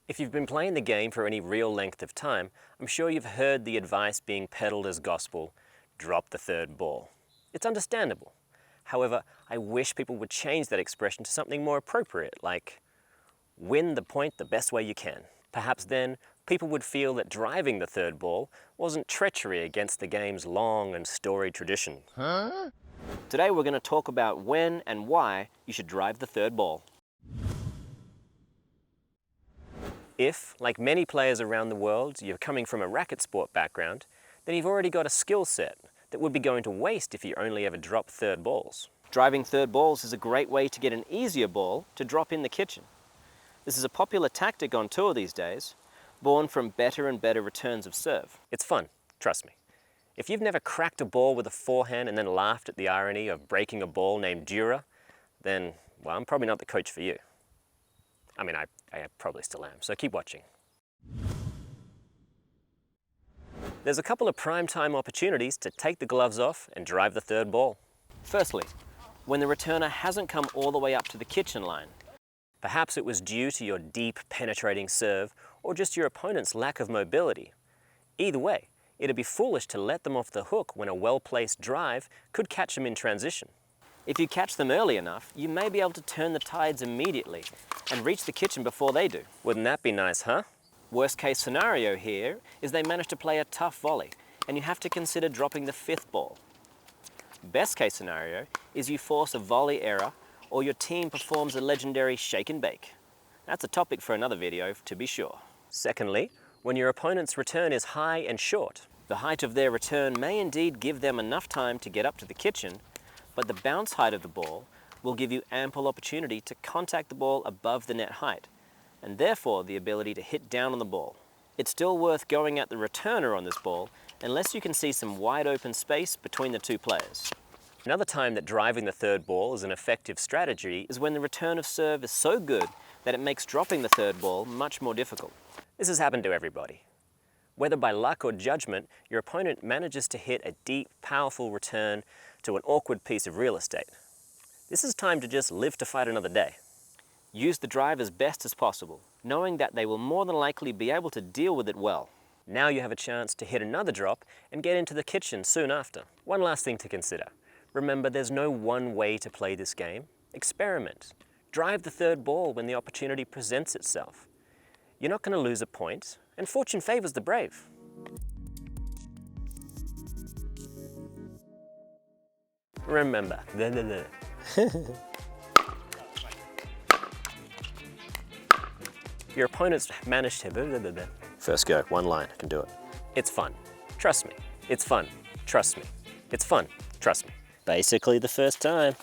If you've been playing the game for any real length of time, I'm sure you've heard the advice being peddled as gospel, drop the third ball. It's understandable. However, I wish people would change that expression to something more appropriate, like win the point the best way you can. Perhaps then, people would feel that driving the third ball wasn't treachery against the game's long and storied tradition. Today we're going to talk about when and why you should drive the third ball. If, like many players around the world, you're coming from a racket sport background, then you've already got a skill set that would be going to waste if you only ever drop third balls. Driving third balls is a great way to get an easier ball to drop in the kitchen. This is a popular tactic on tour these days, born from better and better returns of serve. It's fun, trust me. If you've never cracked a ball with a forehand and then laughed at the irony of breaking a ball named Dura, then, well, I'm probably not the coach for you. I mean, I probably still am, so keep watching. There's a couple of prime time opportunities to take the gloves off and drive the third ball. Firstly, when the returner hasn't come all the way up to the kitchen line. Perhaps it was due to your deep, penetrating serve or just your opponent's lack of mobility. Either way, it'd be foolish to let them off the hook when a well-placed drive could catch them in transition. If you catch them early enough, you may be able to turn the tides immediately and reach the kitchen before they do. Wouldn't that be nice, huh? Worst case scenario here is they manage to play a tough volley and you have to consider dropping the fifth ball. Best case scenario is you force a volley error or your team performs a legendary shake and bake. That's a topic for another video, to be sure. Secondly, when your opponent's return is high and short. The height of their return may indeed give them enough time to get up to the kitchen, but the bounce height of the ball will give you ample opportunity to contact the ball above the net height, and therefore the ability to hit down on the ball. It's still worth going at the returner on this ball unless you can see some wide open space between the two players. Another time that driving the third ball is an effective strategy is when the return of serve is so good that it makes dropping the third ball much more difficult. This has happened to everybody. Whether by luck or judgment, your opponent manages to hit a deep, powerful return to an awkward piece of real estate. This is time to just live to fight another day. Use the drive as best as possible, knowing that they will more than likely be able to deal with it well. Now you have a chance to hit another drop and get into the kitchen soon after. One last thing to consider. Remember, there's no one way to play this game. Experiment. Drive the third ball when the opportunity presents itself. You're not going to lose a point, and fortune favors the brave. Remember, your opponents managed to... First go, one line, I can do it. It's fun. Trust me. It's fun. Trust me. It's fun. Trust me. Basically the first time.